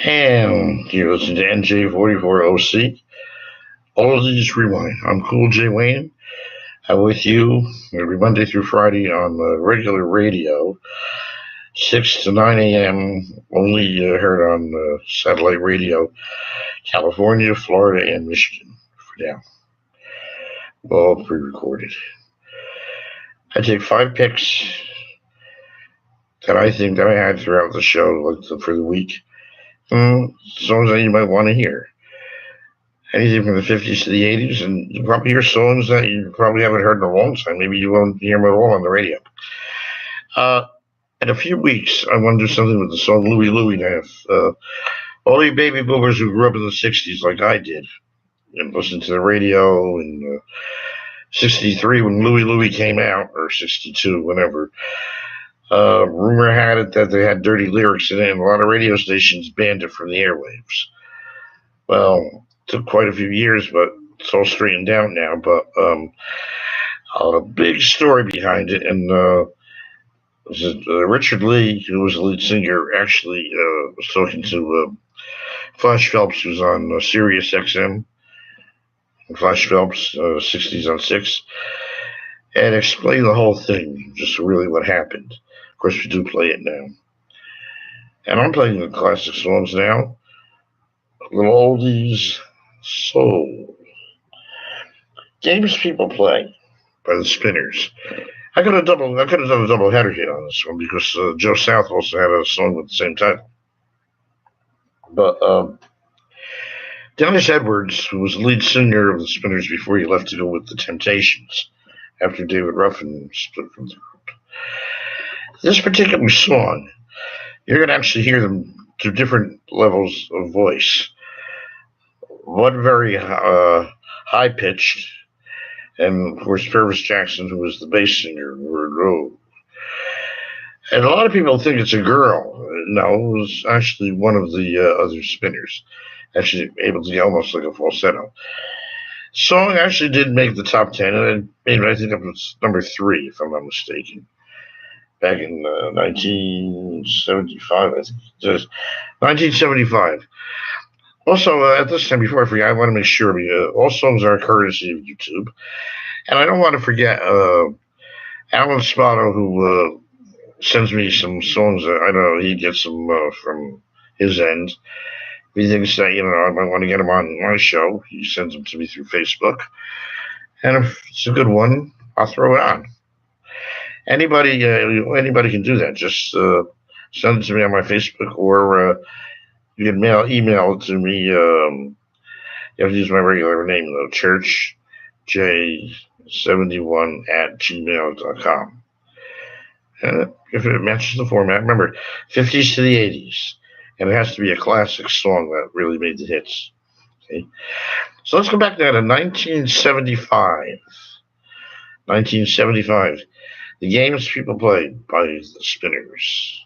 And you listen to NJ44OC, Oldies Rewind. I'm Cool J Wayne. I'm with you every Monday through Friday on regular radio, 6 to 9 a.m., only heard on satellite radio, California, Florida, and Michigan for now. All pre-recorded. I take 5 picks that I think that I had throughout the show, like for the week. Songs that you might want to hear. Anything from the 50s to the 80s, and you probably hear songs that you probably haven't heard in a long time. Maybe you won't hear them at all on the radio. In a few weeks, I want to do something with the song Louie Louie now. All you baby boomers who grew up in the 60s like I did, and listened to the radio in 63 when Louie Louie came out, or 62, whenever. Rumor had it that they had dirty lyrics in it, and a lot of radio stations banned it from the airwaves. Well, took quite a few years, but it's all straightened out now. But a big story behind it, and Richard Lee, who was the lead singer, actually was talking to Flash Phelps, who's on Sirius XM, Flash Phelps, 60s on 6, and explained the whole thing, just really what happened. Of course, we do play it now. And I'm playing the classic songs now. Little oldies, soul. Games People Play by the Spinners. I could have done a double header here on this one because Joe South also had a song with the same title. But Dennis Edwards, who was the lead singer of the Spinners before he left to go with the Temptations after David Ruffin split from the group. This particular song, you're going to actually hear them to different levels of voice. One very high pitched, and of course Purvis Jackson, who was the bass singer, were low. And a lot of people think it's a girl. No, it was actually one of the other Spinners, actually able to get almost like a falsetto. Song actually did make the top 10, and I think it was number 3, if I'm not mistaken, back in 1975, I think. Just 1975. Also, at this time, before I forget, I want to make sure all songs are courtesy of YouTube. And I don't want to forget Alan Spotto, who sends me some songs that I know he gets them from his end. If he thinks that, I might want to get him on my show, he sends them to me through Facebook. And if it's a good one, I'll throw it on. Anybody can do that. Just send it to me on my Facebook, or you can email it to me. You have to use my regular name, though, churchj71@gmail.com. If it matches the format, remember, 50s to the 80s. And it has to be a classic song that really made the hits. Okay? So let's go back now to 1975. 1975. The Games People Play by the Spinners.